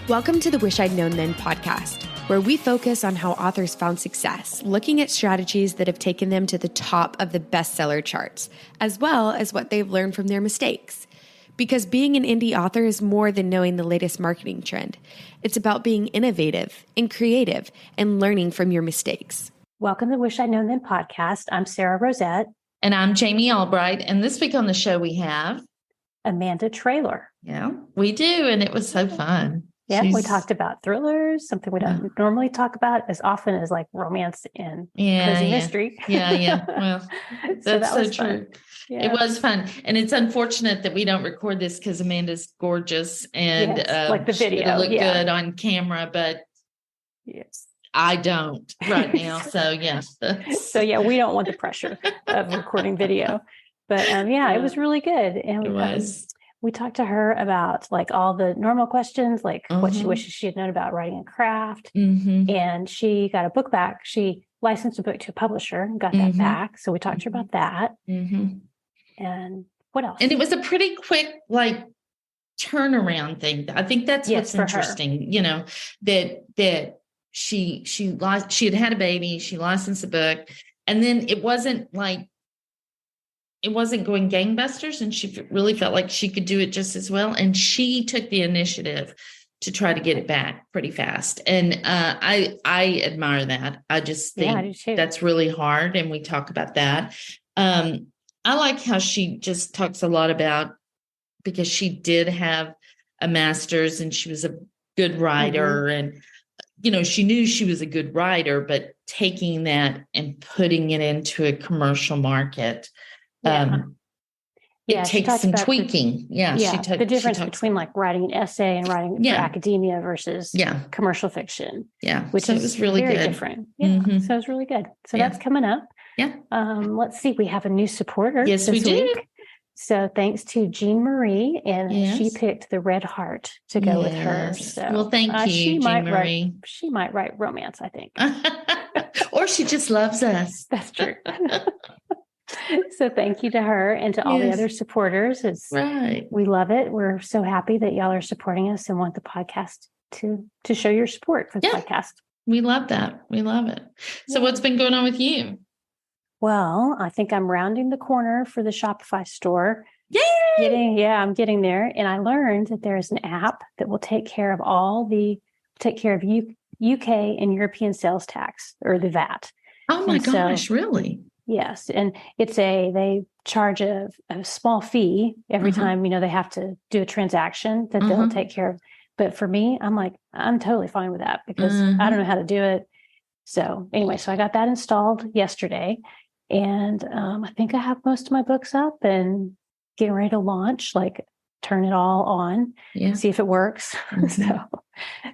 Welcome to the Wish I'd Known Then podcast, where we focus on how authors found success, looking at strategies that have taken them to the top of the bestseller charts, as well as what they've learned from their mistakes. Because being an indie author is more than knowing the latest marketing trend. It's about being innovative and creative and learning from your mistakes. Welcome to the Wish I'd Known Then podcast. I'm Sarah Rosette. And I'm Jamie Albright. And this week on the show, we have Amanda Traylor. Yeah, we do. And it was so fun. Yeah, we talked about thrillers, something we don't normally talk about as often as like romance and cozy mystery. Yeah. Well, that's so true. Yeah. It was fun. And it's unfortunate that we don't record this because Amanda's gorgeous and like the video it'll look good on camera, but I don't right now. So we don't want the pressure of recording video. But it was really good. And it was. We talked to her about like all the normal questions, like what she wishes she had known about writing a craft. And she got a book back. She licensed a book to a publisher and got that back. So we talked to her about that. And what else? And it was a pretty quick, like, turnaround thing. I think that's what's interesting, that she had a baby, she licensed a book, and then it wasn't going gangbusters, and she really felt like she could do it just as well. And she took the initiative to try to get it back pretty fast. And I admire that. I just think that's really hard. And we talk about that. I like how she just talks a lot about, because she did have a master's and she was a good writer and, she knew she was a good writer, but taking that and putting it into a commercial market, it takes some tweaking. The difference between like writing an essay and writing for academia versus commercial fiction. Which so it was really very good. Different. So it was really good. So that's coming up. Let's see. We have a new supporter. Yes, this we do. Week. So thanks to Jean Marie, and she picked the Red Heart to go with her. So well, thank you, Jean Marie. She might write romance, I think. Or she just loves us. That's true. So thank you to her and to all the other supporters. We love it. We're so happy that y'all are supporting us and want the podcast to show your support for the podcast. We love that. We love it. So what's been going on with you? Well, I think I'm rounding the corner for the Shopify store. Yay! I'm getting there. And I learned that there is an app that will take care of UK and European sales tax, or the VAT. Oh my gosh, really? Yes. And they charge a small fee every time, they have to do a transaction that they'll take care of. But for me, I'm totally fine with that because I don't know how to do it. So anyway, so I got that installed yesterday, and I think I have most of my books up and getting ready to launch, like turn it all on, see if it works.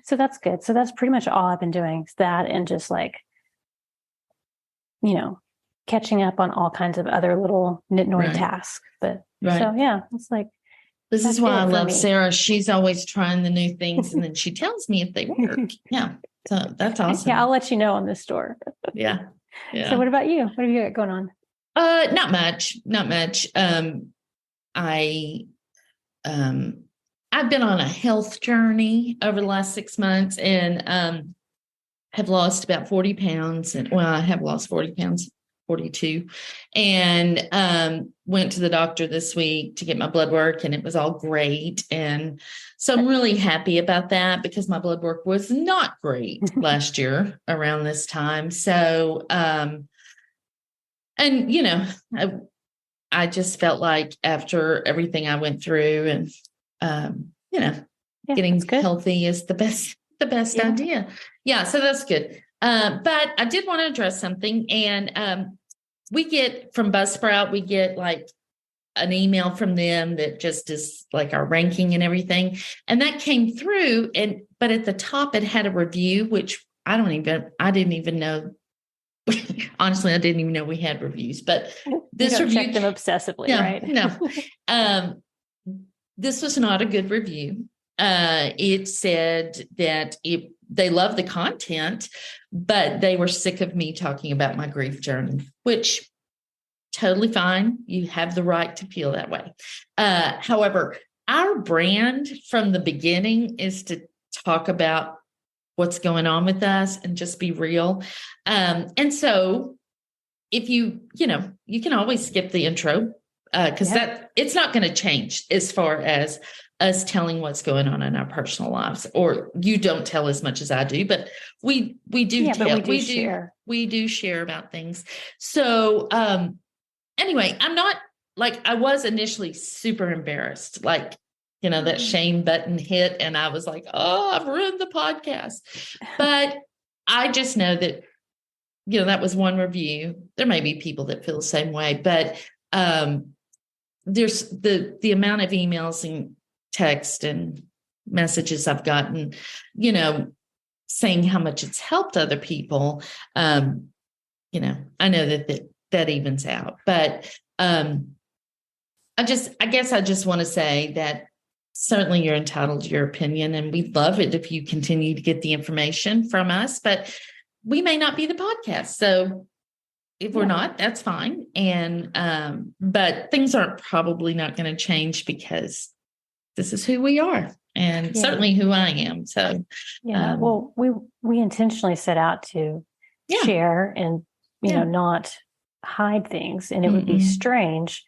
So that's good. So that's pretty much all I've been doing, is that, and just like, catching up on all kinds of other little nitnoid tasks. But so it's like, this is why I love Sarah. She's always trying the new things, and then she tells me if they work. So that's awesome. I'll let you know on this store. So what about you? What have you got going on? Not much. I've been on a health journey over the last 6 months, and have lost about 40 pounds. And I have lost 40 pounds, 42, and went to the doctor this week to get my blood work, and it was all great. And so I'm really happy about that, because my blood work was not great last year around this time. So, I just felt like after everything I went through, and, getting healthy is the best idea. So that's good. But I did want to address something, and we get from Buzzsprout, we get like an email from them that just is like our ranking and everything. And that came through, but at the top it had a review, which I didn't even know. Honestly, I didn't even know we had reviews, but this review, check them obsessively, right? No. This was not a good review. It said that they love the content, but they were sick of me talking about my grief journey, which totally fine. You have the right to feel that way. However, our brand from the beginning is to talk about what's going on with us and just be real. And so if you can always skip the intro because that it's not going to change as far as us telling what's going on in our personal lives, or you don't tell as much as I do, but we do tell, but we do share. We do share about things. So anyway, I'm not like, I was initially super embarrassed, like, that shame button hit. And I was like, oh, I've ruined the podcast. But I just know that, that was one review. There may be people that feel the same way, but there's the amount of emails and text and messages I've gotten, saying how much it's helped other people. I know that evens out, but I guess I just want to say that certainly you're entitled to your opinion, and we'd love it if you continue to get the information from us, but we may not be the podcast. So if we're not, that's fine. And, but things aren't probably not going to change because this is who we are, and certainly who I am. So, well, we intentionally set out to share and, not hide things. And it would be strange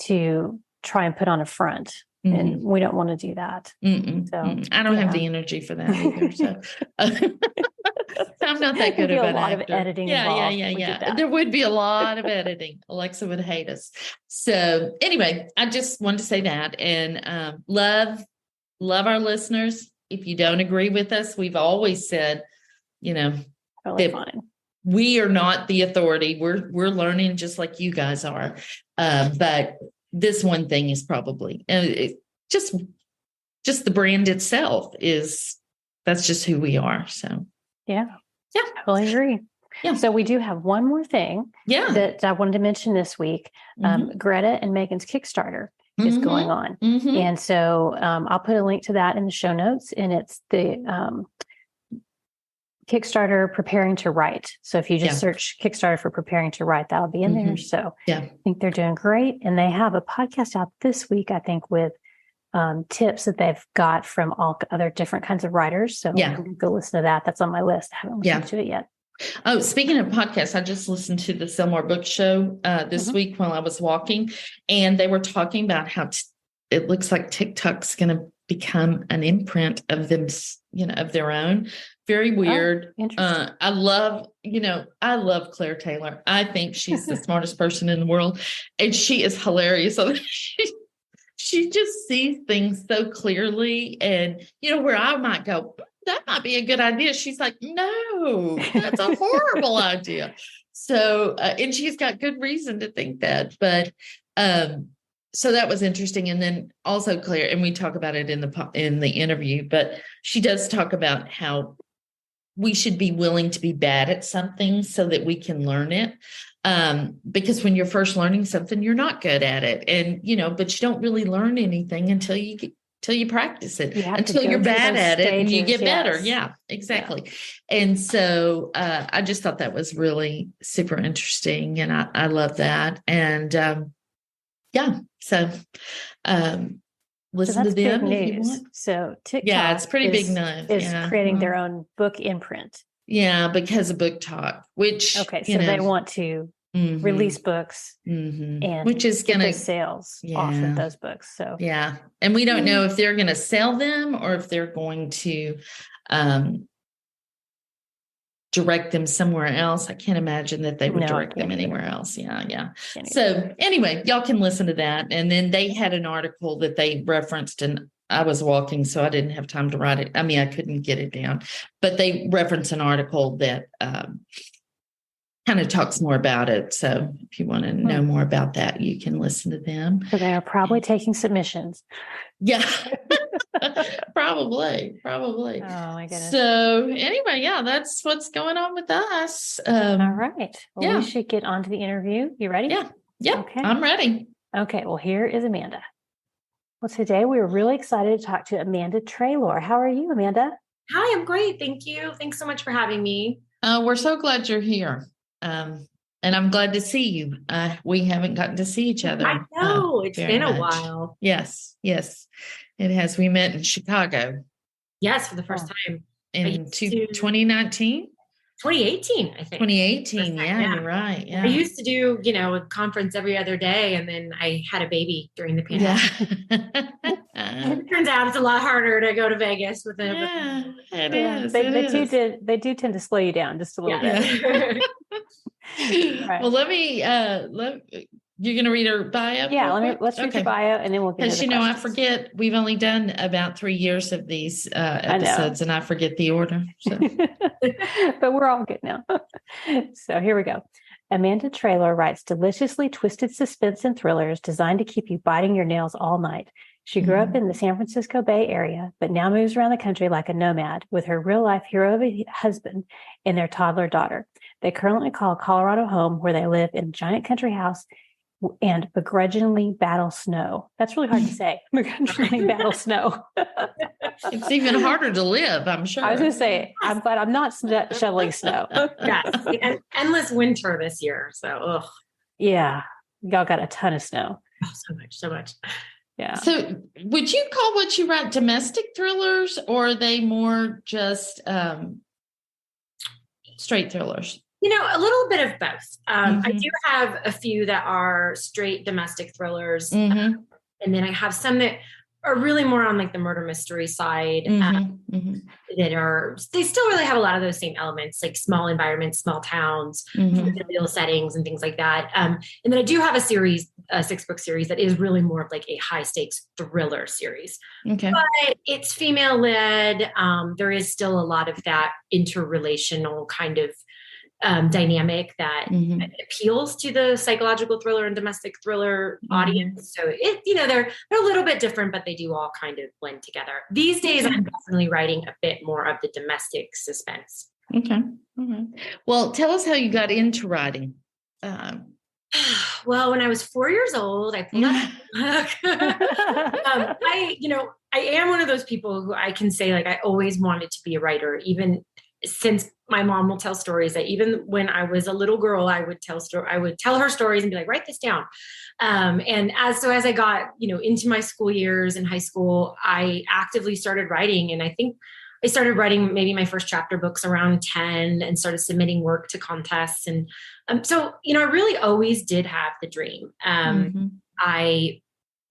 to try and put on a front. And we don't want to do that. So I don't have the energy for that either. So I'm not that good about a lot of editing. Yeah. There would be a lot of editing. Alexa would hate us. So anyway, I just wanted to say that, and love our listeners. If you don't agree with us, we've always said, totally fine. We are not the authority. We're learning just like you guys are. But this one thing is probably just the brand itself that's just who we are. So yeah, totally agree. Yeah. So we do have one more thing that I wanted to mention this week. Greta and Megan's Kickstarter is going on. And so I'll put a link to that in the show notes, and it's the Kickstarter Preparing to Write. So if you just search Kickstarter for Preparing to Write, that'll be in there. So I think they're doing great. And they have a podcast out this week, I think, with tips that they've got from all other different kinds of writers. So go listen to that. That's on my list. I haven't listened to it yet. Oh, speaking of podcasts, I just listened to the Sell More Book Show this week while I was walking, and they were talking about how it looks like TikTok's going to become an imprint of them, of their own. Very weird. Interesting. I love Claire Taylor. I think she's the smartest person in the world, and she is hilarious. So she just sees things so clearly, and where I might go, that might be a good idea. She's like, no, that's a horrible idea. So, and she's got good reason to think that, but so that was interesting. And then also Claire, and we talk about it in the interview, but she does talk about how we should be willing to be bad at something so that we can learn it. Because when you're first learning something, you're not good at it. And, but you don't really learn anything until you practice it, until you're bad at it and you get better. Yeah, exactly. Yeah. And so I just thought that was really super interesting. And I love that. And so listen to them. Big news. So TikTok it's pretty big news. Is creating their own book imprint. Yeah, because of Book Talk, which they want to release books and which is going to sales off of those books. So and we don't know if they're going to sell them or if they're going to direct them somewhere else. I can't imagine that they would direct them anywhere else. Yeah. So anyway, y'all can listen to that. And then they had an article that they referenced, and I was walking, so I didn't have time to write it. I mean, I couldn't get it down, but they reference an article that kind of talks more about it. So if you want to know more about that, you can listen to them. So they are probably taking submissions. Yeah, probably. Oh my goodness. So anyway, that's what's going on with us. All right. Well, we should get on to the interview. You ready? Yeah. Okay. I'm ready. Okay. Well, here is Amanda. Well, today we were really excited to talk to Amanda Traylor. How are you, Amanda? Hi, I'm great. Thank you. Thanks so much for having me. We're so glad you're here. And I'm glad to see you. We haven't gotten to see each other. I know. It's been a while. Yes, it has. We met in Chicago. Yes, for the first time. In 2019? 2018, I think. 2018, yeah, you're right. Yeah. I used to do, a conference every other day, and then I had a baby during the pandemic. Yeah. It turns out it's a lot harder to go to Vegas with it. Yeah, it is. They do tend to slow you down just a little bit. Right. Well, you're going to read her bio? Yeah, let's read your bio and then we'll get into the questions. I forget, we've only done about 3 years of these episodes and I forget the order. So. But we're all good now. So here we go. Amanda Traylor writes deliciously twisted suspense and thrillers designed to keep you biting your nails all night. She grew up in the San Francisco Bay Area, but now moves around the country like a nomad with her real-life hero of a husband and their toddler daughter. They currently call Colorado home, where they live in a giant country house and begrudgingly battle snow. That's really hard to say. Begrudgingly battle snow. It's even harder to live, I'm sure. I was going to say, I'm glad I'm not shoveling snow. Yes, endless winter this year. So, ugh. Yeah, y'all got a ton of snow. Oh, so much. Yeah. So would you call what you write domestic thrillers, or are they more just straight thrillers? A little bit of both. I do have a few that are straight domestic thrillers. And then I have some that are really more on like the murder mystery side they still really have a lot of those same elements, like small environments, small towns, real settings and things like that. And then I do have a series, a 6-book series that is really more of like a high stakes thriller series. Okay. But it's female led. There is still a lot of that interrelational kind of dynamic that appeals to the psychological thriller and domestic thriller audience. So they're a little bit different, but they do all kind of blend together. These days, I'm definitely writing a bit more of the domestic suspense. Okay. Well, tell us how you got into writing. Well, when I was 4 years old, I pulled out a book. I am one of those people who I can say, like, I always wanted to be a writer, even since my mom will tell stories that even when I was a little girl, I would tell her stories and be like, write this down. And as I got, into my school years in high school, I actively started writing. And I think I started writing maybe my first chapter books around 10 and started submitting work to contests. And so, I really always did have the dream. I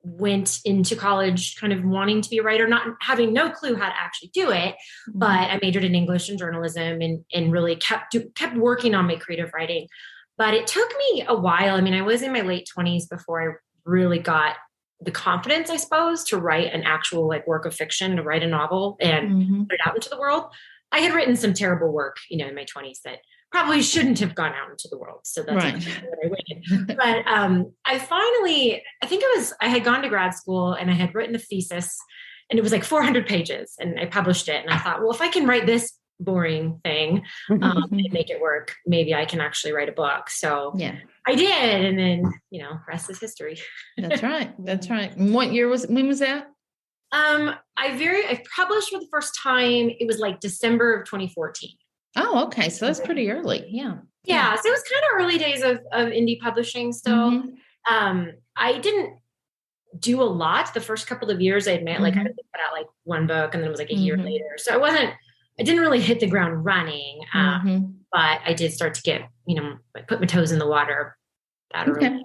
went into college kind of wanting to be a writer, not having no clue how to actually do it, but I majored in English and journalism and really kept working on my creative writing. But it took me a while. I mean, I was in my late 20s before I really got the confidence, I suppose, to write an actual work of fiction, to write a novel and put it out into the world. I had written some terrible work, in my 20s that probably shouldn't have gone out into the world. So that's what I waited. But I had gone to grad school and I had written a thesis and it was like 400 pages and I published it. And I thought, well, if I can write this boring thing and make it work, maybe I can actually write a book. So I did. And then, rest is history. That's right. And when was that? I published for the first time. It was like December of 2014. Oh, okay. So that's pretty early. Yeah. So it was kind of early days of indie publishing. So I didn't do a lot the first couple of years. I admit, I put out one book and then it was like a year later. So I didn't really hit the ground running. But I did start to get, put my toes in the water that early.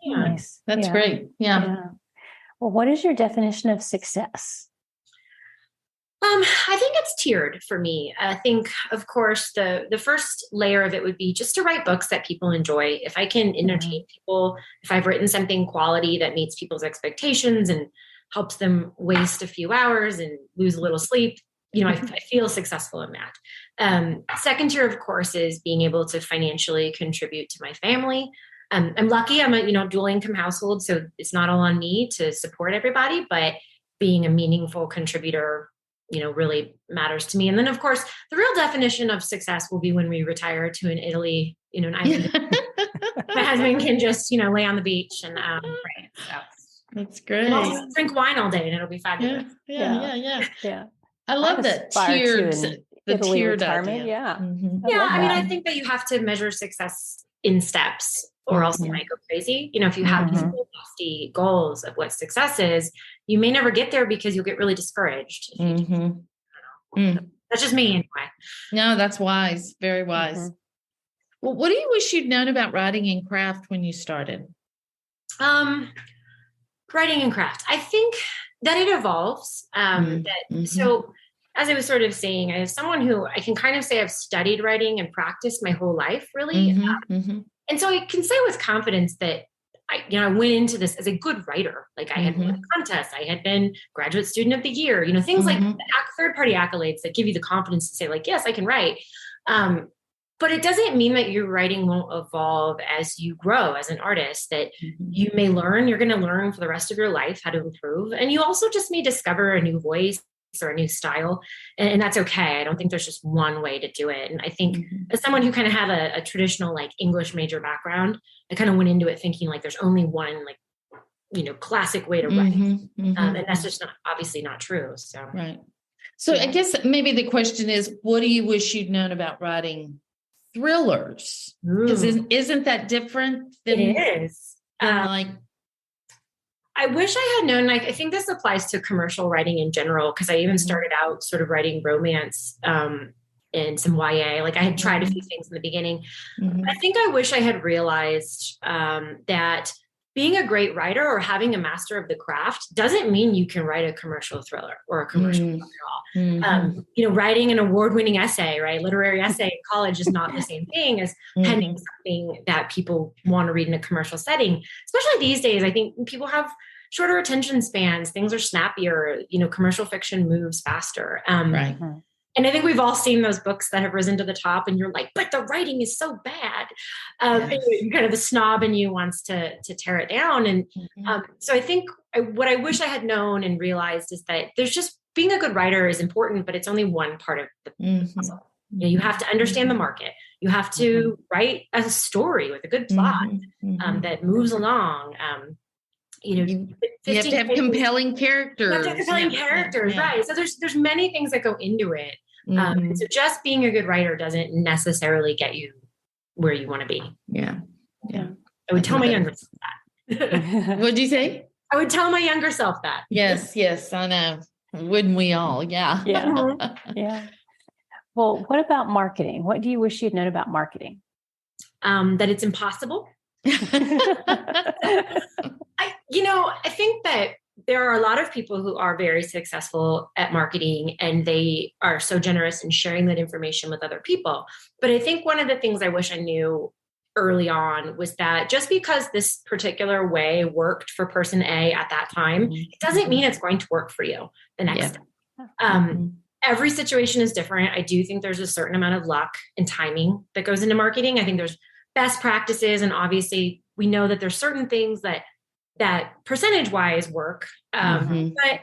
Yeah. Nice. That's great. Yeah. Well, what is your definition of success? I think it's tiered for me. I think, of course, the first layer of it would be just to write books that people enjoy. If I can entertain people, if I've written something quality that meets people's expectations and helps them waste a few hours and lose a little sleep, I feel successful in that. Second tier, of course, is being able to financially contribute to my family. I'm lucky. I'm a dual income household, so it's not all on me to support everybody, but being a meaningful contributor really matters to me. And then, of course, the real definition of success will be when we retire to an Italy, an island. My husband can just, lay on the beach and pray. So that's great. And I'll drink wine all day and it'll be fabulous. Yeah. I love that tiered idea. Yeah. I mean, I think that you have to measure success in steps or else you might go crazy. If you have these lofty goals of what success is, you may never get there because you'll get really discouraged. That's just me anyway. No, that's wise. Very wise. Mm-hmm. Well, what do you wish you'd known about writing and craft when you started? Writing and craft. I think that it evolves. So as I was sort of saying, I have someone who I can kind of say I've studied writing and practiced my whole life, really. And so I can say with confidence that I went into this as a good writer. Like I had won contests, I had been graduate student of the year, things like the third-party accolades that give you the confidence to say like, yes, I can write. But it doesn't mean that your writing won't evolve as you grow as an artist, that you may learn, you're going to learn for the rest of your life how to improve. And you also just may discover a new voice or a new style. And that's okay. I don't think there's just one way to do it. And I think as someone who kind of had a traditional like English major background, I kind of went into it thinking like there's only one like, classic way to write. And that's just obviously not true. So, right. So I guess maybe the question is, what do you wish you'd known about writing thrillers? Because isn't that different than it is? I wish I had known, I think this applies to commercial writing in general, because I even started out sort of writing romance and some YA. Like I had tried a few things in the beginning. I think I wish I had realized that being a great writer or having a master of the craft doesn't mean you can write a commercial thriller or a commercial book at all. Writing an award-winning essay, right? Literary essay in college is not the same thing as penning something that people want to read in a commercial setting. Especially these days, I think people have shorter attention spans. Things are snappier. Commercial fiction moves faster. Right. And I think we've all seen those books that have risen to the top and you're like, but the writing is so bad. And kind of the snob in you wants to tear it down. And so I think what I wish I had known and realized is that there's just being a good writer is important, but it's only one part of the puzzle. You have to understand the market. You have to write a story with a good plot that moves along. You have to have compelling characters. You have to have compelling characters, right? So there's many things that go into it. So just being a good writer doesn't necessarily get you where you want to be. Yeah. I would tell my younger self that. What'd you say? I would tell my younger self that. Yes, I know. Wouldn't we all? Yeah. Yeah. Well, what about marketing? What do you wish you'd known about marketing? That it's impossible. I think that there are a lot of people who are very successful at marketing and they are so generous in sharing that information with other people. But I think one of the things I wish I knew early on was that just because this particular way worked for person A at that time, it doesn't mean it's going to work for you the next time. Every situation is different. I do think there's a certain amount of luck and timing that goes into marketing. I think there's best practices. And obviously we know that there's certain things that percentage wise work. But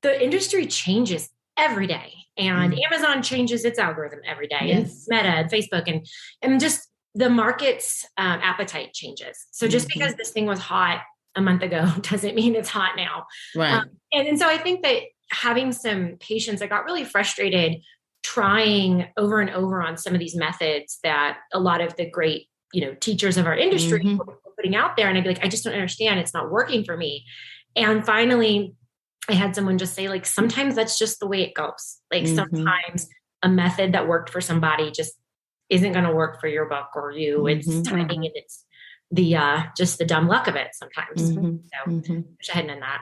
the industry changes every day and Amazon changes its algorithm every day and Meta and Facebook and just the market's appetite changes. So just because this thing was hot a month ago doesn't mean it's hot now. Right. And so I think that having some patience, I got really frustrated trying over and over on some of these methods that a lot of the great, teachers of our industry were putting out there. And I'd be like, I just don't understand. It's not working for me. And finally I had someone just say like, sometimes that's just the way it goes. Like sometimes a method that worked for somebody just isn't going to work for your book or you. It's timing and it's the, just the dumb luck of it sometimes. So wish I hadn't done that.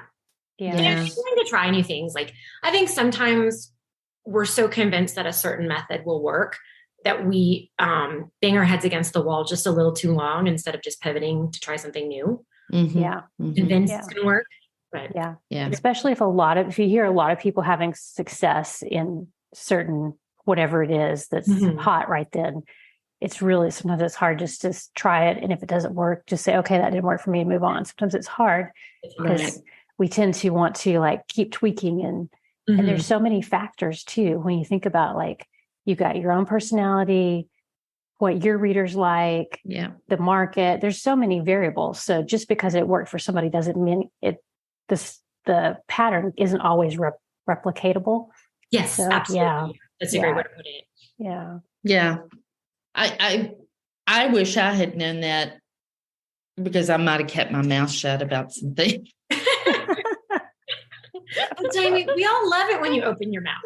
Yeah. And I'm trying to try new things. Like I think sometimes we're so convinced that a certain method will work that we bang our heads against the wall just a little too long instead of just pivoting to try something new. Convinced it's going to work. But especially if you hear a lot of people having success in certain, whatever it is that's hot right then, sometimes it's hard just to try it. And if it doesn't work, just say, okay, that didn't work for me and move on. Sometimes it's hard because we tend to want to like keep tweaking and there's so many factors too. When you think about like, you've got your own personality, what your readers like, the market, there's so many variables. So just because it worked for somebody doesn't mean the pattern isn't always replicatable. Yes, so, absolutely. That's a great way to put it. Yeah. I wish I had known that because I might have kept my mouth shut about something. But Jamie, we all love it when you open your mouth.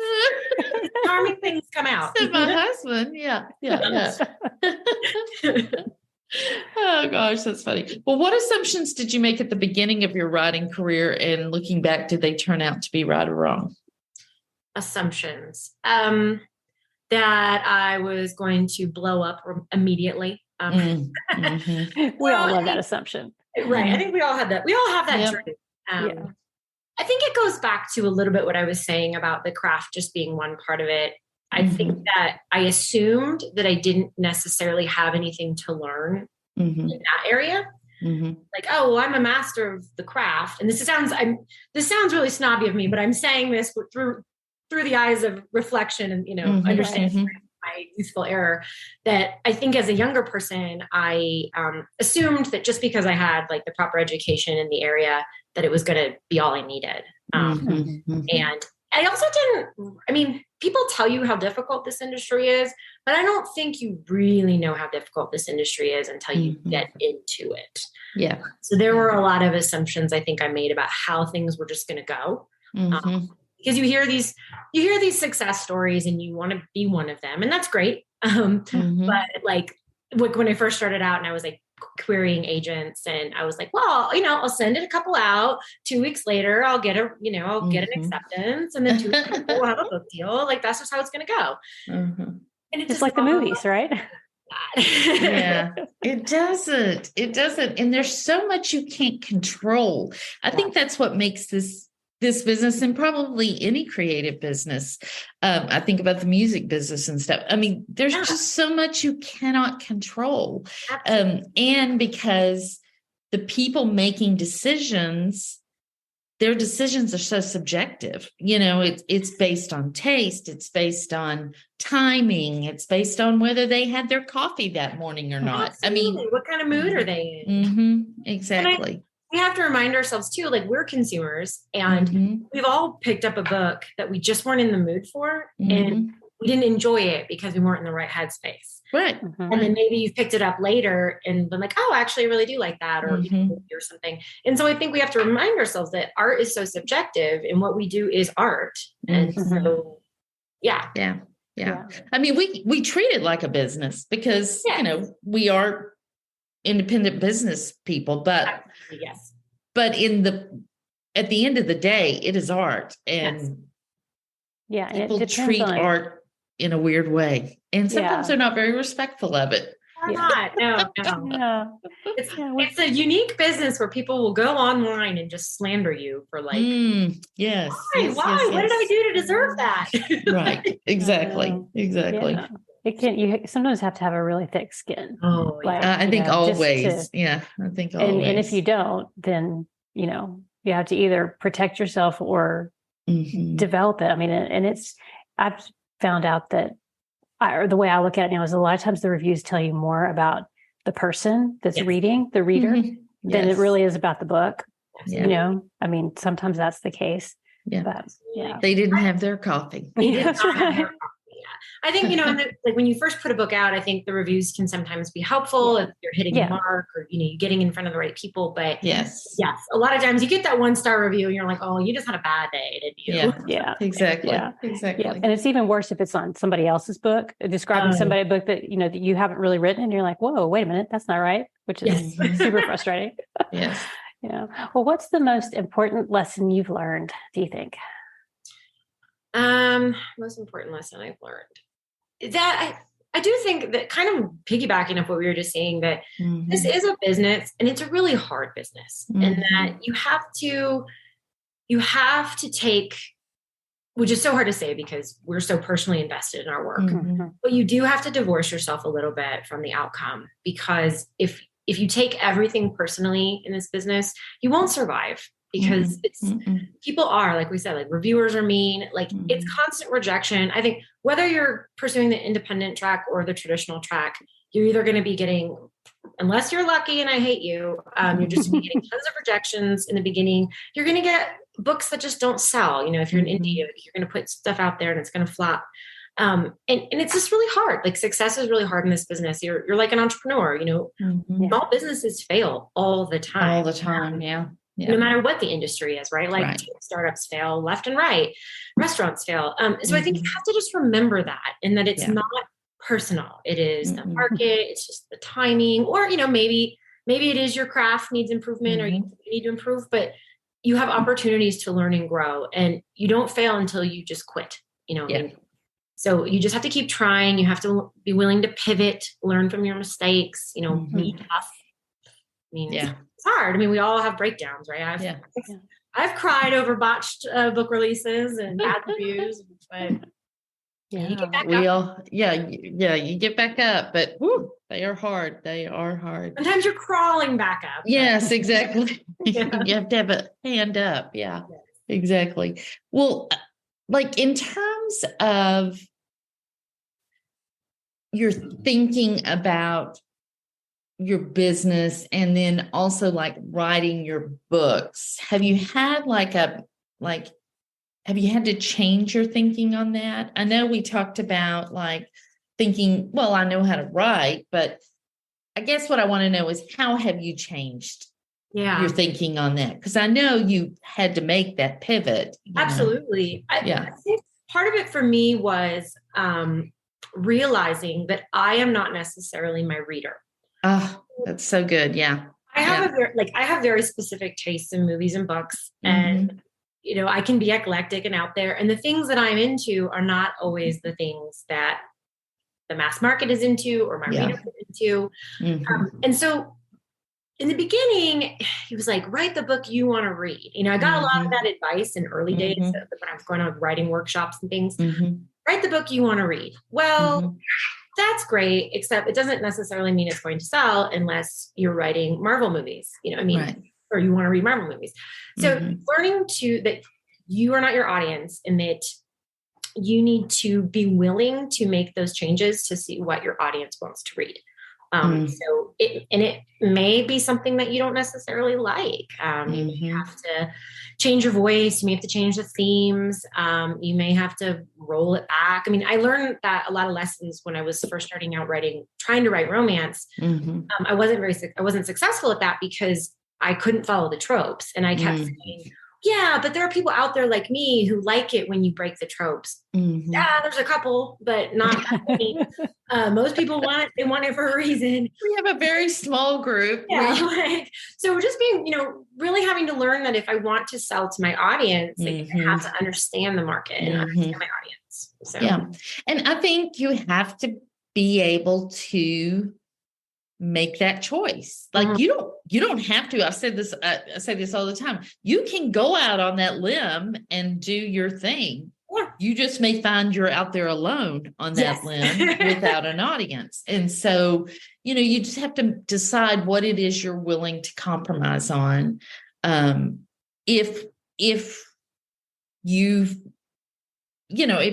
Charming things come out. Said my husband. Yeah. Oh gosh, that's funny. Well, what assumptions did you make at the beginning of your writing career, and looking back, did they turn out to be right or wrong? Assumptions. That I was going to blow up immediately. We all love that assumption. Right. I think we all have that. We all have that dream. I think it goes back to a little bit what I was saying about the craft just being one part of it. I think that I assumed that I didn't necessarily have anything to learn in that area. Like, oh, well, I'm a master of the craft. And this sounds really snobby of me, but I'm saying this through the eyes of reflection and, understanding my youthful error, that I think as a younger person, I assumed that just because I had like the proper education in the area, that it was going to be all I needed. And I also people tell you how difficult this industry is, but I don't think you really know how difficult this industry is until you get into it. Yeah. So there were a lot of assumptions I think I made about how things were just going to go. Because you hear these success stories and you want to be one of them, and that's great. But like when I first started out and I was like querying agents, and I was like, well, I'll send it a couple out. 2 weeks later, I'll get an acceptance, and then 2 weeks later, we'll have a book deal. Like that's just how it's going to go. And it's just like the movies, right? Yeah, it doesn't. And there's so much you can't control. I think that's what makes this business, and probably any creative business. I think about the music business and stuff. I mean, there's just so much you cannot control. And because the people making decisions, their decisions are so subjective. It's based on taste. It's based on timing. It's based on whether they had their coffee that morning or not. Absolutely. I mean, what kind of mood are they in? Exactly. We have to remind ourselves too, like we're consumers, and we've all picked up a book that we just weren't in the mood for, and we didn't enjoy it because we weren't in the right headspace. Right. And then maybe you've picked it up later and been like, oh, actually, I really do like that, or or something. And so I think we have to remind ourselves that art is so subjective, and what we do is art. And so, yeah. I mean, we treat it like a business because we are independent business people, but at the end of the day, it is art, and people treat art in a weird way, and sometimes they're not very respectful of it. Not. No. It's a unique business where people will go online and just slander you for like, why? What did I do to deserve that? Right. Exactly. Yeah. You sometimes have to have a really thick skin. I think always. I think always. And if you don't, then, you have to either protect yourself or develop it. I mean, and I've found out that the way I look at it now is a lot of times the reviews tell you more about the person that's reading, the reader, than it really is about the book. I mean, sometimes that's the case. But they didn't have their coffee. That's right. I think, like when you first put a book out, I think the reviews can sometimes be helpful if you're hitting a mark, or, you're getting in front of the right people. But yes, a lot of times you get that 1-star review and you're like, oh, you just had a bad day, didn't you? Yeah, exactly. Exactly. Yeah. And it's even worse if it's on somebody else's book, describing somebody's book that, that you haven't really written, and you're like, whoa, wait a minute, that's not right, which is super frustrating. Yes. Well, what's the most important lesson you've learned, do you think? Most important lesson I've learned is that I do think that, kind of piggybacking off what we were just saying, that this is a business, and it's a really hard business, and that you have to take, which is so hard to say because we're so personally invested in our work, but you do have to divorce yourself a little bit from the outcome, because if you take everything personally in this business, you won't survive. Because people are, like we said, like reviewers are mean, like it's constant rejection. I think whether you're pursuing the independent track or the traditional track, you're either going to be getting, unless you're lucky and I hate you, you're just getting tons of rejections in the beginning. You're going to get books that just don't sell. If you're an indie, you're going to put stuff out there and it's going to flop. And it's just really hard. Like success is really hard in this business. You're like an entrepreneur, small businesses fail all the time. All the time. Yeah. no matter what the industry is, right? Like startups fail left and right, restaurants fail. So I think you have to just remember that, and that it's not personal. It is the market. It's just the timing, or, maybe it is your craft needs improvement, or you need to improve, but you have opportunities to learn and grow, and you don't fail until you just quit, so you just have to keep trying. You have to be willing to pivot, learn from your mistakes, be tough. I mean, it's hard. I mean, we all have breakdowns, right? I've cried over botched book releases and bad reviews, but you get back up. You get back up, but they are hard. They are hard. Sometimes you're crawling back up. Yes, exactly. You have to have a hand up. Yeah, exactly. Well, like in terms of your thinking about your business and then also like writing your books, have you had have you had to change your thinking on that? I know we talked about like thinking, well, I know how to write, but I guess what I want to know is how have you changed your thinking on that? Because I know you had to make that pivot. Absolutely. I think part of it for me was realizing that I am not necessarily my reader. Oh, that's so good. Yeah. I have very specific tastes in movies and books, and I can be eclectic and out there, and the things that I'm into are not always the things that the mass market is into or my reader is into. And so in the beginning, he was like, write the book you want to read. I got a lot of that advice in early days when I was going on writing workshops and things. Write the book you want to read. Well, that's great, except it doesn't necessarily mean it's going to sell unless you're writing Marvel movies, or you want to read Marvel movies. So learning that you are not your audience, and that you need to be willing to make those changes to see what your audience wants to read. So it may be something that you don't necessarily like. You have to change your voice. You may have to change the themes. You may have to roll it back. I mean, I learned that a lot of lessons when I was first starting out trying to write romance. I wasn't successful at that because I couldn't follow the tropes, and I kept saying, yeah, but there are people out there like me who like it when you break the tropes. Yeah, there's a couple, but not that many. Most people want it. They want it for a reason. We have a very small group. Yeah, so we're just being, really having to learn that if I want to sell to my audience, I have to understand the market and understand my audience. So. Yeah. And I think you have to be able to make that choice. Like you don't have to. I say this all the time. You can go out on that limb and do your thing. Yeah. You just may find you're out there alone on that limb without an audience. And so, you just have to decide what it is you're willing to compromise on. If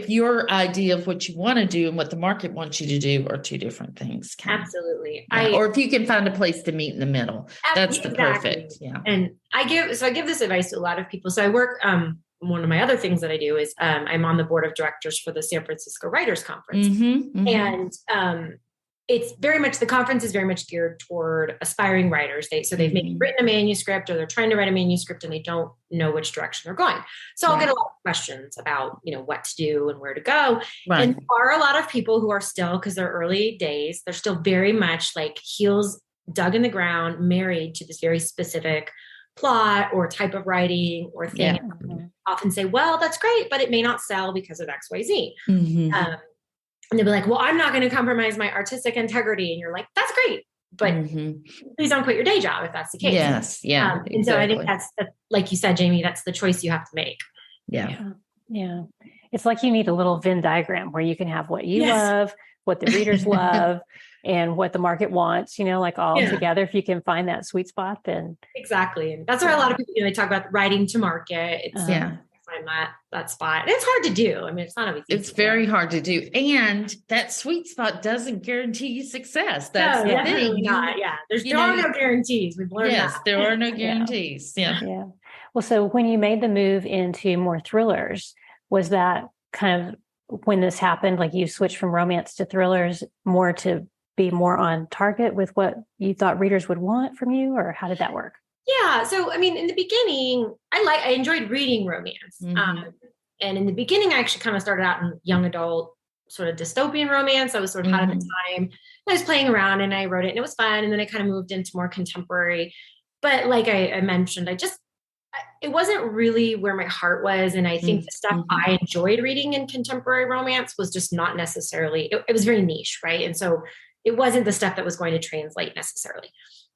your idea of what you want to do and what the market wants you to do are two different things. Absolutely. Or if you can find a place to meet in the middle, that's the perfect. Yeah. And I give this advice to a lot of people. So I work, one of my other things that I do is I'm on the board of directors for the San Francisco Writers Conference. And it's very much, the conference is very much geared toward aspiring writers. They've maybe written a manuscript, or they're trying to write a manuscript and they don't know which direction they're going. So I'll get a lot of questions about, what to do and where to go. Right. And there are a lot of people who are still, because they're early days, they're still very much like heels dug in the ground, married to this very specific plot or type of writing or thing. Often say, well, that's great, but it may not sell because of X, Y, Z. And they'll be like, well, I'm not going to compromise my artistic integrity. And you're like, that's great, but please don't quit your day job if that's the case. Yes. Yeah. And so I think that's like you said, Jamie, that's the choice you have to make. Yeah. It's like you need a little Venn diagram where you can have what you love, what the readers love, and what the market wants, all together. If you can find that sweet spot, then. Exactly. And that's why a lot of people, they talk about writing to market. It's find that spot. And it's hard to do. I mean, it's not always easy. It's very hard to do. And that sweet spot doesn't guarantee you success. That's the thing. Not. Yeah. There are no guarantees. We've learned that. There are no guarantees. Yeah. Well, so when you made the move into more thrillers, was that kind of when this happened, like you switched from romance to thrillers more to be more on target with what you thought readers would want from you, or how did that work? Yeah. So, I mean, in the beginning, I enjoyed reading romance. And in the beginning, I actually kind of started out in young adult sort of dystopian romance. I was sort of hot at the time. I was playing around and I wrote it and it was fun. And then I kind of moved into more contemporary. But like I mentioned, it wasn't really where my heart was. And I think the stuff I enjoyed reading in contemporary romance was just not necessarily, it was very niche, right? And so it wasn't the stuff that was going to translate necessarily.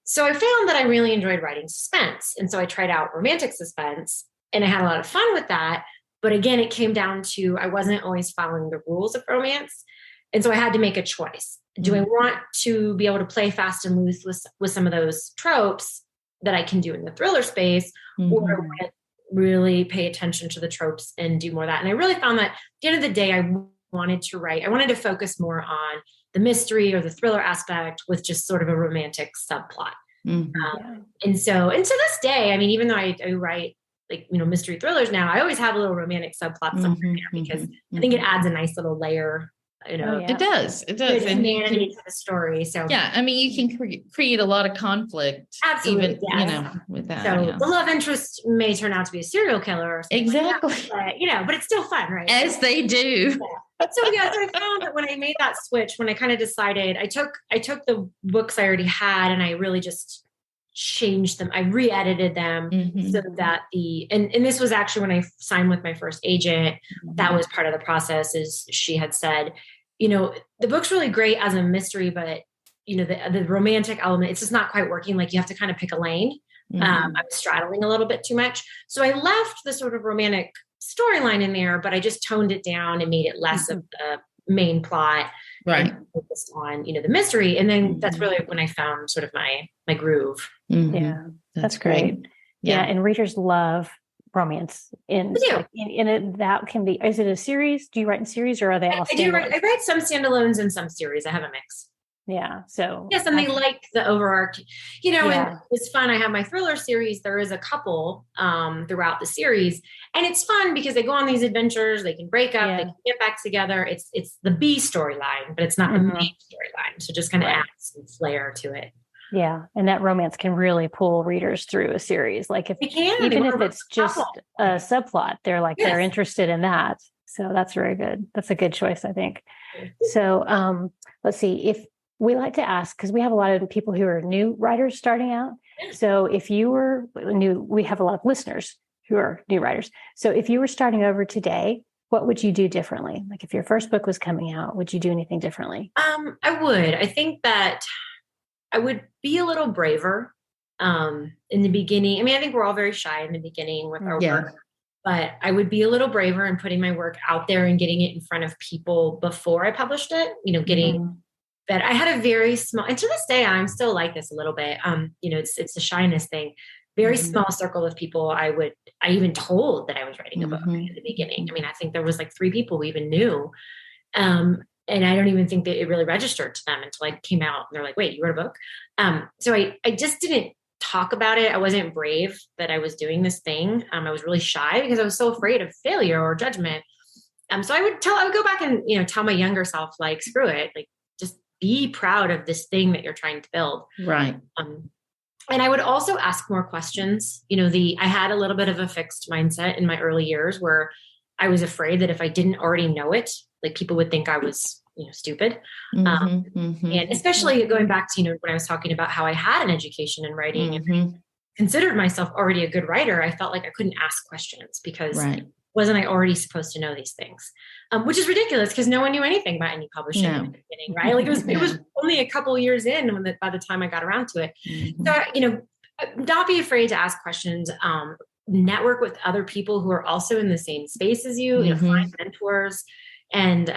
So I found that I really enjoyed writing suspense. And so I tried out romantic suspense and I had a lot of fun with that. But again, it came down to, I wasn't always following the rules of romance. And so I had to make a choice. Do I want to be able to play fast and loose with some of those tropes that I can do in the thriller space, or I want to really pay attention to the tropes and do more of that? And I really found that at the end of the day, I wanted to focus more on the mystery or the thriller aspect with just sort of a romantic subplot. And so to this day, I mean, even though I write like, mystery thrillers now, I always have a little romantic subplot somewhere there because I think it adds a nice little layer. It does. And humanity to the story. So yeah, I mean, you can create a lot of conflict. Absolutely, even, with that. So the love interest may turn out to be a serial killer or something exactly. Like that, but it's still fun, right? As they do. So I found that when I made that switch, when I kind of decided, I took the books I already had and I really just changed them. I re-edited them so that and this was actually when I signed with my first agent. That was part of the process. Is she had said, the book's really great as a mystery, but the romantic element, it's just not quite working. Like you have to kind of pick a lane. I was straddling a little bit too much. So I left the sort of romantic storyline in there, but I just toned it down and made it less of the main plot. Right. And focused on, the mystery. And then that's really when I found sort of my groove. Yeah. That's great. Yeah. And readers love romance that can be, is it a series? Do you write in series or are they all standalones? I write some standalones and some series. I have a mix. Yeah. So yes, and they like the overarching, and it's fun. I have my thriller series. There is a couple throughout the series, and it's fun because they go on these adventures. They can break up, they can get back together. It's the B storyline, but it's not the main storyline. So just kind of adds some flair to it. Yeah, and that romance can really pull readers through a series. Like if it's just a subplot, they're like they're interested in that. So that's very good. That's a good choice, I think. So let's see if. We like to ask, because we have a lot of people who are new writers starting out. So if you were new, we have a lot of listeners who are new writers. So if you were starting over today, what would you do differently? Like if your first book was coming out, would you do anything differently? I would. I think that I would be a little braver in the beginning. I mean, I think we're all very shy in the beginning with our work, but I would be a little braver in putting my work out there and getting it in front of people before I published it, But I had a very small, and to this day, I'm still like this a little bit. It's a shyness thing. Very small circle of people. I even told that I was writing a book in the beginning. I mean, I think there was like 3 people we even knew. And I don't even think that it really registered to them until I came out and they're like, wait, you wrote a book? So I just didn't talk about it. I wasn't brave that I was doing this thing. I was really shy because I was so afraid of failure or judgment. So I would go back and, tell my younger self, like, screw it. Like, just be proud of this thing that you're trying to build. Right. And I would also ask more questions. I had a little bit of a fixed mindset in my early years where I was afraid that if I didn't already know it, like people would think I was, stupid. And especially going back to, when I was talking about how I had an education in writing and considered myself already a good writer, I felt like I couldn't ask questions because wasn't I already supposed to know these things? Which is ridiculous because no one knew anything about any publishing in the beginning, right? Like it was only a couple of years in by the time I got around to it. So, not be afraid to ask questions, network with other people who are also in the same space as you, find mentors and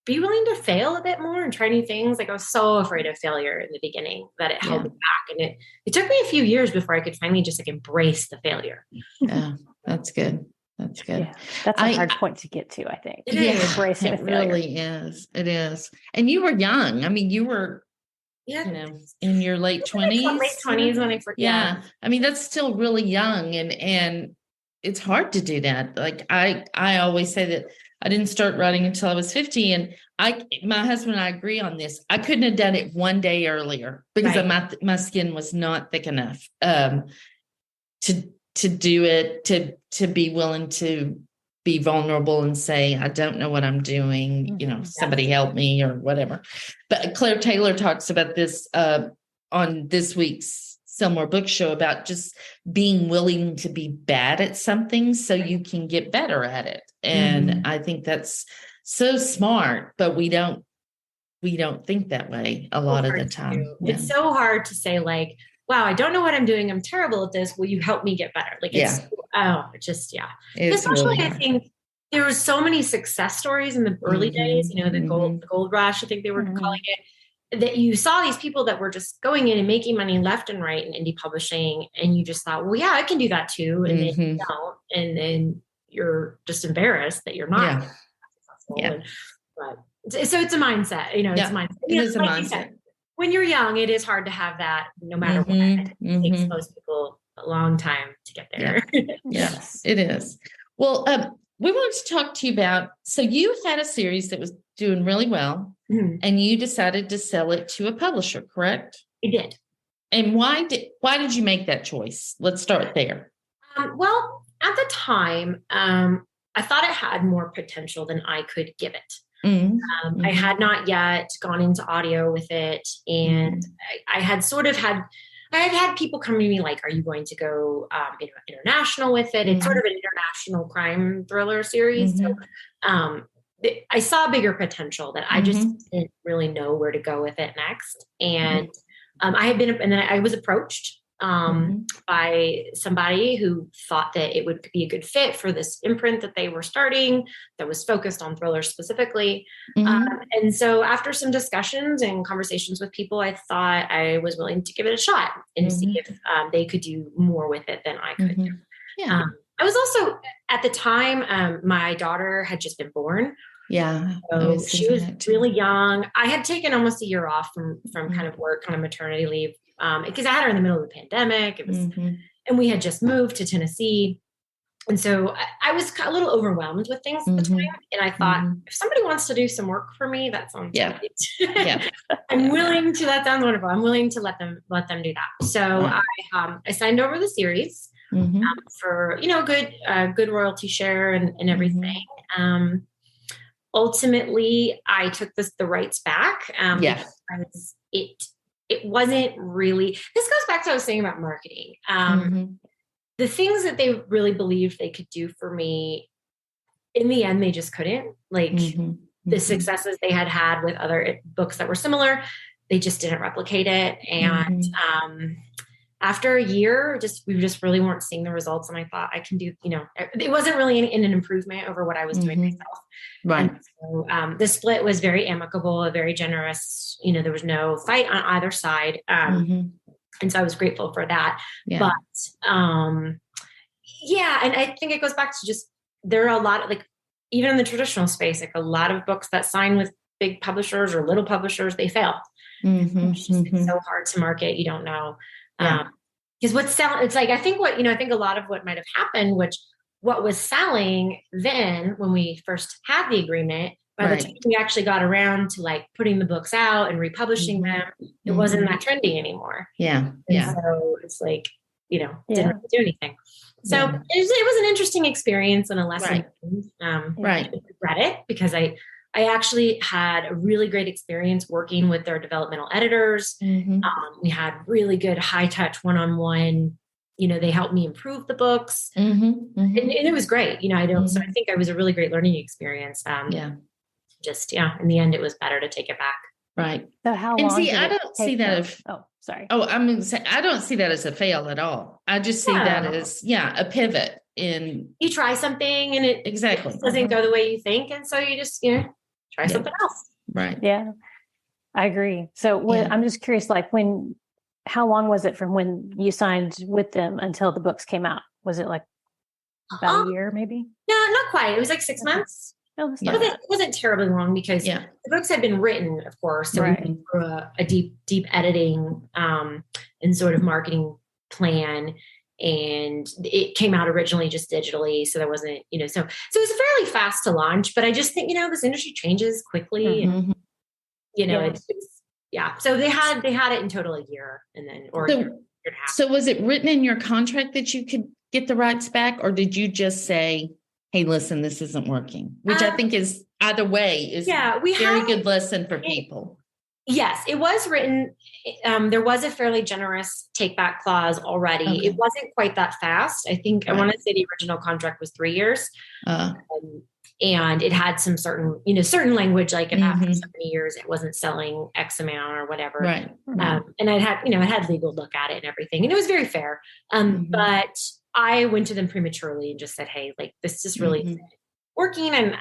be willing to fail a bit more and try new things. Like I was so afraid of failure in the beginning that it held me back. And it took me a few years before I could finally just like embrace the failure. Yeah, that's good. That's good. Yeah, that's a hard point to get to, I think. Embracing it really is. It is. And you were young. I mean, you were, in your late 20s. Late 20s when I first. Yeah. I mean, that's still really young and it's hard to do that. Like I always say that I didn't start writing until I was 50. And my husband and I agree on this. I couldn't have done it one day earlier because my skin was not thick enough to do it, to be willing to be vulnerable and say, I don't know what I'm doing, somebody help me or whatever. But Claire Taylor talks about this on this week's Sell More Book Show about just being willing to be bad at something so you can get better at it. And I think that's so smart, but we don't think that way a lot of the time. Yeah. It's so hard to say like, wow, I don't know what I'm doing. I'm terrible at this. Will you help me get better? Like, especially really I think there was so many success stories in the early days, the gold rush, I think they were calling it, that you saw these people that were just going in and making money left and right in indie publishing. And you just thought, well, yeah, I can do that too. And then you don't. And then you're just embarrassed that you're not successful. Yeah. So it's a mindset, it's a mindset. It is a mindset. When you're young, it is hard to have that no matter what. It takes most people a long time to get there. Yeah. Yes, it is. Well, we wanted to talk to you about, so you had a series that was doing really well and you decided to sell it to a publisher, correct? I did. And why did you make that choice? Let's start there. Well, at the time, I thought it had more potential than I could give it. I had not yet gone into audio with it. And I had had people come to me like, are you going to go international with it? It's sort of an international crime thriller series. So I saw bigger potential that I just didn't really know where to go with it next. And I was approached by somebody who thought that it would be a good fit for this imprint that they were starting that was focused on thrillers specifically. And so after some discussions and conversations with people, I thought I was willing to give it a shot and see if they could do more with it than I could do. Yeah. I was also, at the time, my daughter had just been born. Yeah. So she was really young. I had taken almost a year off from kind of work, kind of maternity leave, because I had her in the middle of the pandemic. It was, and we had just moved to Tennessee. And so I was a little overwhelmed with things at the time. And I thought, if somebody wants to do some work for me, that sounds great. I'm willing to, that sounds wonderful. I'm willing to let them do that. So I signed over the series for, good royalty share and everything. Ultimately, I took the rights back because it wasn't really, this goes back to what I was saying about marketing. The things that they really believed they could do for me, in the end, they just couldn't. Like the successes they had with other books that were similar, they just didn't replicate it. And after a year, we just really weren't seeing the results. And I thought I can do, it wasn't really in an improvement over what I was doing myself. Right. And so the split was very amicable, very generous. There was no fight on either side. And so I was grateful for that. Yeah. But and I think it goes back to just, there are a lot of, like, even in the traditional space, like a lot of books that sign with big publishers or little publishers, they fail. It's so hard to market. You don't know. Because what's selling, it's like, I think a lot of what might've happened, what was selling then when we first had the agreement, by the time we actually got around to like putting the books out and republishing them, it wasn't that trendy anymore. So it's like, didn't really do anything. So it was an interesting experience and a lesson. I regret it because I actually had a really great experience working with their developmental editors. We had really good high touch one-on-one, they helped me improve the books and it was great. So I think it was a really great learning experience. In the end, it was better to take it back. Right. So how long? And see, I don't see that I'm going to say, I don't see that as a fail at all. I just see that as, a pivot you try something and it doesn't go the way you think. And so you just, try something else. Right. Yeah, I agree. So I'm just curious, like how long was it from when you signed with them until the books came out? Was it like about a year maybe? No, not quite. It was like 6 months. It wasn't terribly long because the books had been written, of course. So we went through a deep editing and sort of marketing plan. and it came out originally just digitally. So there wasn't, so it was fairly fast to launch, but I just think, this industry changes quickly and, So they had it in total a year and then, or a year and a half. So was it written in your contract that you could get the rights back, or did you just say, hey, listen, this isn't working, which I think is either way is very good lesson for people. Yes, it was written. There was a fairly generous take back clause already. Okay. It wasn't quite that fast. I think I want to say the original contract was 3 years. And it had some certain language, like if after so many years it wasn't selling X amount or whatever. Right. And I had legal look at it and everything. And it was very fair. But I went to them prematurely and just said, hey, like this just really isn't working. And,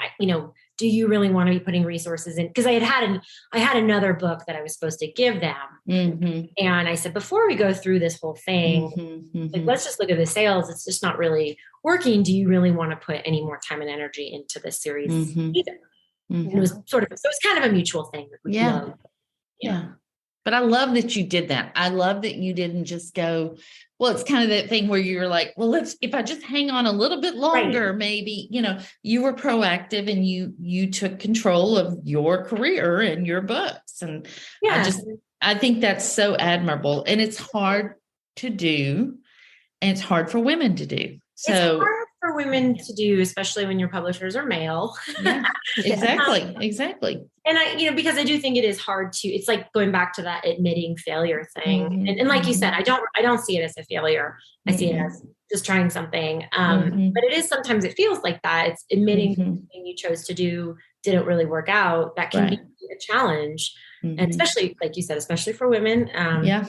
do you really want to be putting resources in? Because I had another book that I was supposed to give them. And I said, before we go through this whole thing, like, let's just look at the sales. It's just not really working. Do you really want to put any more time and energy into this series either? And it was so it was kind of a mutual thing. Yeah. But I love that you did that. I love that you didn't just go, well, it's kind of that thing where you're like, well, if I just hang on a little bit longer, maybe, you were proactive and you took control of your career and your books. And I think that's so admirable, and it's hard to do, and it's hard for women to do. So it's hard for women to do, especially when your publishers are male. Yeah, exactly. And I, because I do think it is hard to, it's like going back to that admitting failure thing. And like you said, I don't see it as a failure. I see it as just trying something. But it is, sometimes it feels like that. It's admitting something you chose to do didn't really work out. That can be a challenge. And especially, like you said, especially for women. But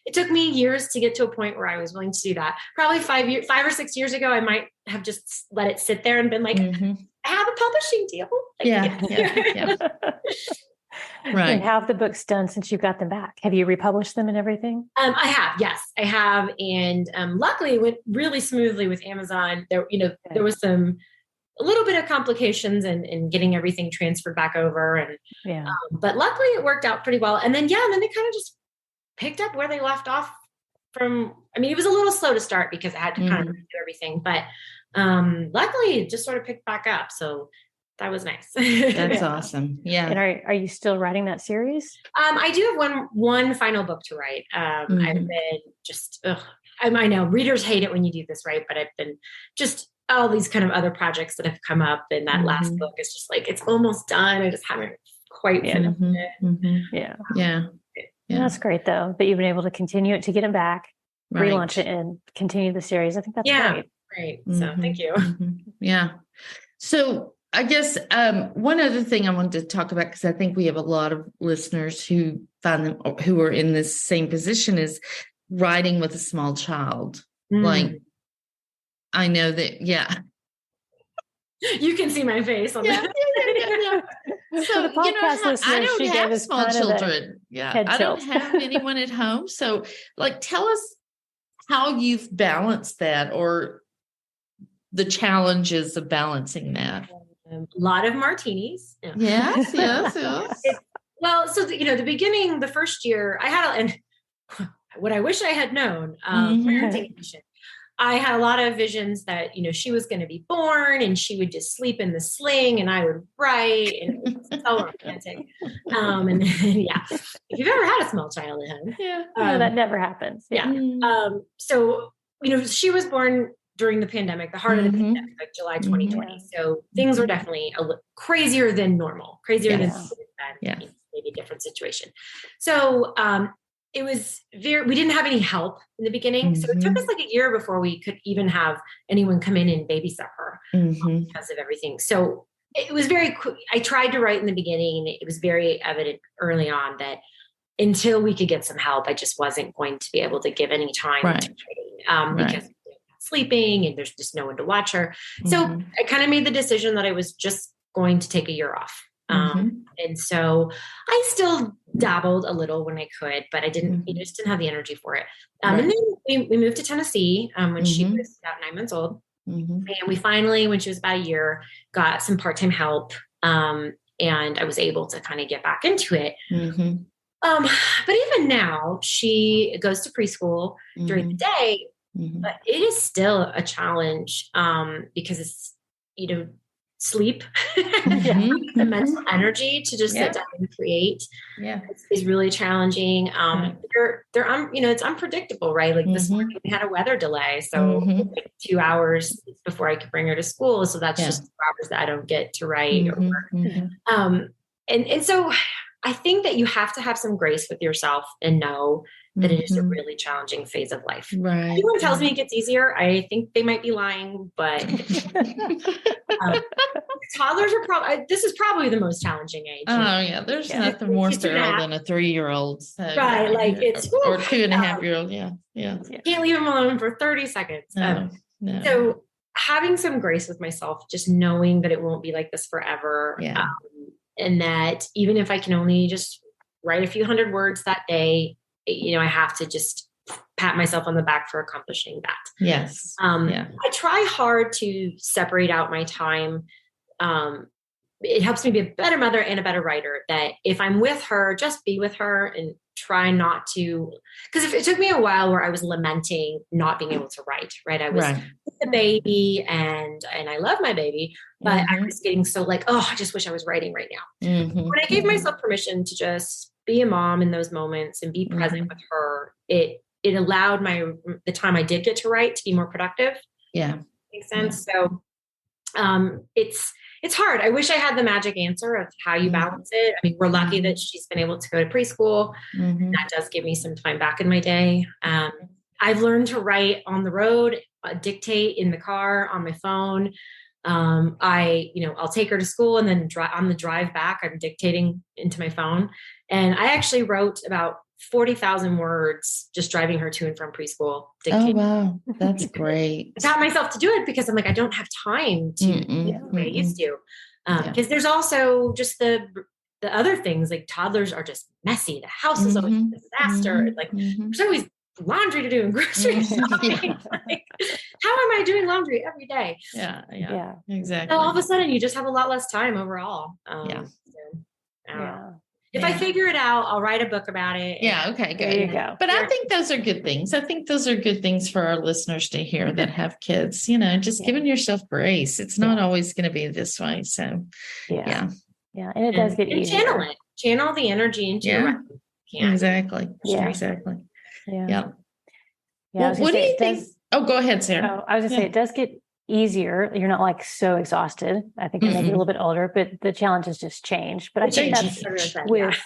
it took me years to get to a point where I was willing to do that. Probably 5 or 6 years ago, I might have just let it sit there and been like, I have a publishing deal. Right. And how have the books done since you got them back? Have you republished them and everything? I have. Yes, I have. And luckily it went really smoothly with Amazon. There was a little bit of complications in getting everything transferred back over. And but luckily it worked out pretty well. And then, they kind of just picked up where they left off from. I mean, it was a little slow to start because I had to kind of do everything, but luckily it just sort of picked back up. So that was nice. That's awesome. Yeah. And are you still writing that series? I do have one final book to write. I've been just, I know readers hate it when you do this, right? But I've been just all these kind of other projects that have come up, and that last book is just like, it's almost done. I just haven't quite finished it. Yeah. That's great though, that you've been able to continue it, to get it back, relaunch it, and continue the series. I think that's great. So thank you. Yeah. So I guess one other thing I wanted to talk about, because I think we have a lot of listeners who are in this same position, is writing with a small child. Like, I know that, you can see my face on that. So the podcast listeners, I don't have small children. I don't have anyone at home. So, tell us how you've balanced that, or the challenges of balancing that. A lot of martinis. Yes. Well, so the beginning, the first year, I had, and what I wish I had known, parenting vision. I had a lot of visions that, she was going to be born and she would just sleep in the sling and I would write, and it was so romantic. And if you've ever had a small child at home, that never happens. So, she was born during the pandemic, the heart of the pandemic, like July 2020. So things were definitely a little crazier than normal, than maybe a different situation. So, it was we didn't have any help in the beginning. So it took us like a year before we could even have anyone come in and babysit her because of everything. So it was very quick. I tried to write in the beginning. It was very evident early on that until we could get some help, I just wasn't going to be able to give any time to writing, because sleeping and there's just no one to watch her. So I kind of made the decision that I was just going to take a year off. And so I still dabbled a little when I could, but I didn't, just didn't have the energy for it. And then we moved to Tennessee when she was about 9 months old. And we finally, when she was about a year, got some part-time help. And I was able to kind of get back into it. But even now, she goes to preschool during the day. but it is still a challenge because it's, sleep, the mental energy to just sit down and create is really challenging. It's unpredictable, right? Like this morning we had a weather delay. So like 2 hours before I could bring her to school. So that's just 2 hours that I don't get to write or work. And so I think that you have to have some grace with yourself and know that it is a really challenging phase of life. Right. Everyone tells me it gets easier. I think they might be lying, but toddlers are this is probably the most challenging age. Oh yeah. There's nothing more feral than a 3-year-old. So, right. Like it's, or 2.5-year-old. Yeah. Can't leave them alone for 30 seconds. No. So having some grace with myself, just knowing that it won't be like this forever. And that even if I can only just write a few hundred words that day, I have to just pat myself on the back for accomplishing that. Yes. I try hard to separate out my time. It helps me be a better mother and a better writer, that if I'm with her, just be with her and try not to, because if it took me a while where I was lamenting not being able to write, right? I was with the baby and I love my baby, but I was getting so like, oh, I just wish I was writing right now. When I gave myself permission to just be a mom in those moments and be present with her, it allowed the time I did get to write to be more productive. Yeah. Makes sense. So, it's hard. I wish I had the magic answer of how you balance it. I mean, we're lucky that she's been able to go to preschool. That does give me some time back in my day. I've learned to write on the road, dictate in the car, on my phone. I'll take her to school and then on the drive back, I'm dictating into my phone. And I actually wrote about 40,000 words just driving her to and from preschool. Dictating. Oh, wow. That's great. I taught myself to do it because I'm like, I don't have time to the way I used to. Because there's also just the other things, like toddlers are just messy. The house is always a disaster. Like there's always laundry to do and grocery shopping. Like, how am I doing laundry every day? Yeah, exactly. So all of a sudden you just have a lot less time overall. If I figure it out, I'll write a book about it. Yeah. Okay. Good. There you go. But I think those are good things. I think those are good things for our listeners to hear that have kids, just giving yourself grace. It's not always going to be this way. So yeah. And it does get easier. Channel the energy into your writing. Exactly. Yeah. Exactly. Yeah. Well, what do you think? Oh, go ahead, Sarah. I was going to say, it does get easier. You're not like so exhausted. I think you're maybe a little bit older, but the challenges just change. But I think that's with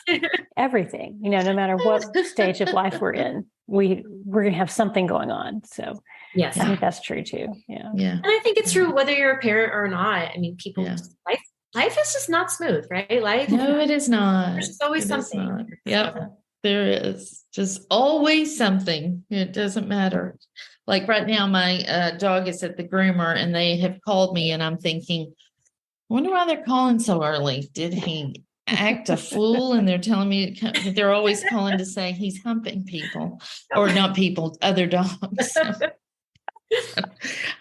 everything, no matter what stage of life we're in, we're going to have something going on. So yes, I think that's true too. Yeah. And I think it's true whether you're a parent or not. I mean, life is just not smooth, right? No, it is not. There's always something. Yep. There is just always something. It doesn't matter. Like right now, my dog is at the groomer and they have called me and I'm thinking, I wonder why they're calling so early. Did he act a fool? And they're telling me, they're always calling to say he's humping people or not people, other dogs. So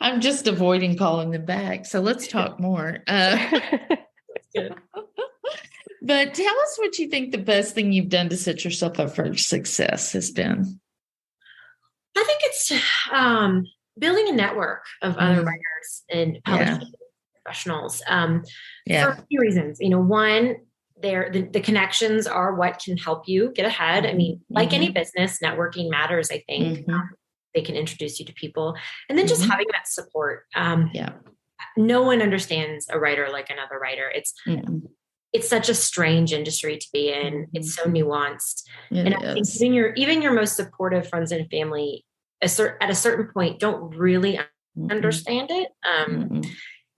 I'm just avoiding calling them back. So let's talk more. But tell us what you think the best thing you've done to set yourself up for success has been. I think it's building a network of other writers and publishing professionals for a few reasons. One, the connections are what can help you get ahead. I mean, like any business, networking matters, I think. They can introduce you to people. And then just having that support. No one understands a writer like another writer. It's such a strange industry to be in. It's so nuanced. And I think even your most supportive friends and family at a certain point don't really understand it.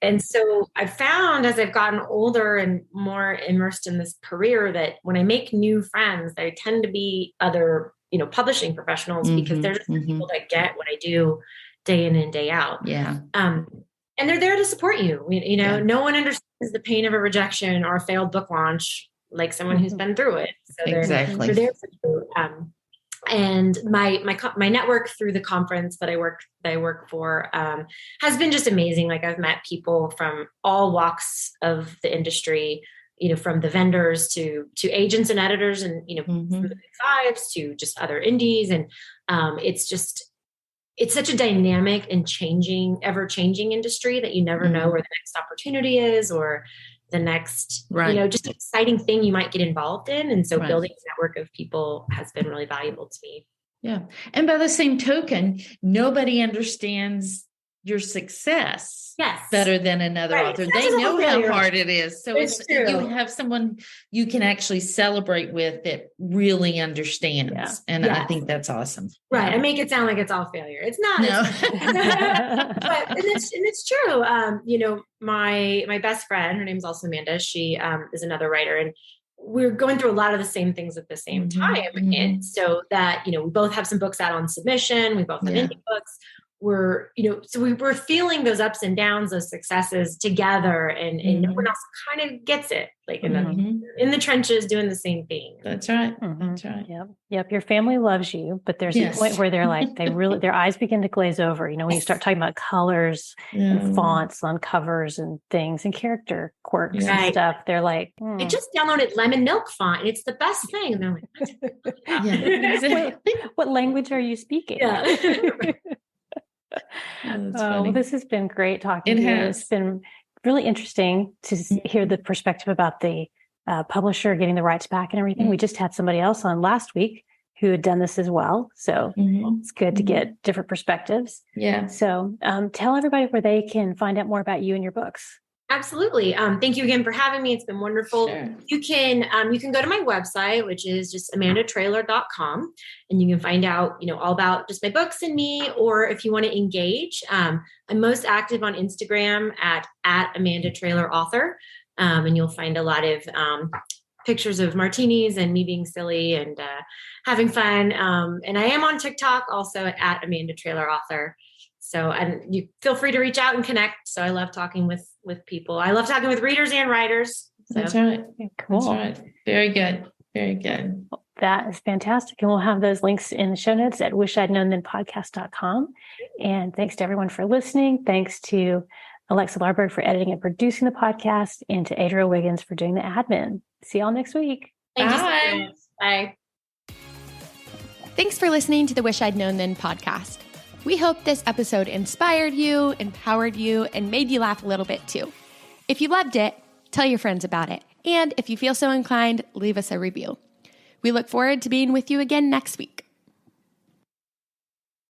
And so I've found as I've gotten older and more immersed in this career that when I make new friends, they tend to be other, publishing professionals because they're just the people that get what I do day in and day out. And they're there to support you. No one understands the pain of a rejection or a failed book launch like someone who's been through it. So they're there for you. And my network through the conference that I work for has been just amazing. Like I've met people from all walks of the industry, from the vendors to agents and editors, and from the big fives to just other indies, and it's just it's such a dynamic and ever changing industry that you never know where the next opportunity is or the next, just exciting thing you might get involved in. And so building a network of people has been really valuable to me. Yeah. And by the same token, nobody understands your success better than another author. They know how hard it is. So you have someone you can actually celebrate with that really understands. Yeah. And I think that's awesome. Right. I make it sound like it's all failure. It's not. No. But it's true. My best friend, her name's also Amanda. She is another writer, and we're going through a lot of the same things at the same time. And so that, we both have some books out on submission. We both have indie books. We're feeling those ups and downs, those successes together, and no one else kind of gets it, like in the trenches doing the same thing. That's right. That's right. Yep. Your family loves you, but there's a point where they're like, their eyes begin to glaze over, when you start talking about colors and fonts on covers and things and character quirks and stuff. They're like, I just downloaded lemon milk font and it's the best thing. And they're like, what language are you speaking? Well, this has been great talking to you. It's been really interesting to hear the perspective about the publisher getting the rights back and everything. We just had somebody else on last week who had done this as well. So it's good to get different perspectives. Yeah. So tell everybody where they can find out more about you and your books. Absolutely. Thank you again for having me. It's been wonderful. Sure. You can go to my website, which is just amandatraylor.com, and you can find out, all about just my books and me, or if you want to engage, I'm most active on Instagram at Amanda Traylor author. And you'll find a lot of pictures of martinis and me being silly and having fun. And I am on TikTok also at Amanda Traylor author. So, and you feel free to reach out and connect. So I love talking with people. I love talking with readers and writers. So. That's right. Cool. That's right. Very good. Very good. That is fantastic. And we'll have those links in the show notes at wishidknownthenpodcast.com. And thanks to everyone for listening. Thanks to Alexa Larberg for editing and producing the podcast, and to Adriel Wiggins for doing the admin. See y'all next week. Bye. Bye. Thanks for listening to the Wish I'd Known Then podcast. We hope this episode inspired you, empowered you, and made you laugh a little bit too. If you loved it, tell your friends about it. And if you feel so inclined, leave us a review. We look forward to being with you again next week.